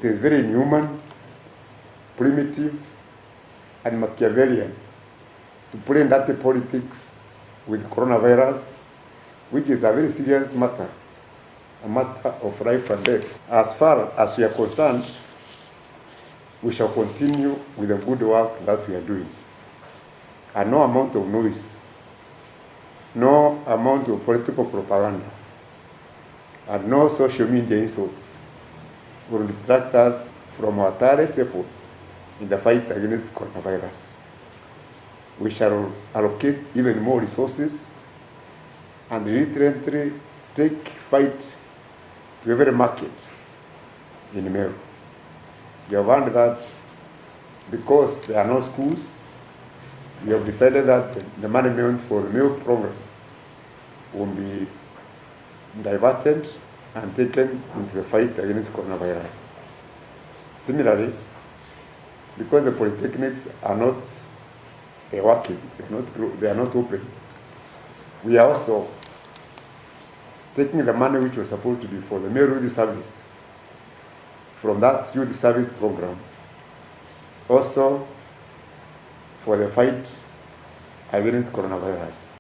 It is very inhuman, primitive, and Machiavellian to play dirty politics with coronavirus, which is a very serious matter, a matter of life and death. As far as we are concerned, we shall continue with the good work that we are doing. And no amount of noise, no amount of political propaganda, and no social media insults will distract us from our tireless efforts in the fight against coronavirus. We shall allocate even more resources and literally take fight to every market in Meru. We have learned that because there are no schools, we have decided that the money meant for the meal program will be diverted and taken into the fight against coronavirus. Similarly, because the polytechnics are not working, they are not open, we are also taking the money which was supposed to be for the Meru youth service from that youth service program, also for the fight against coronavirus.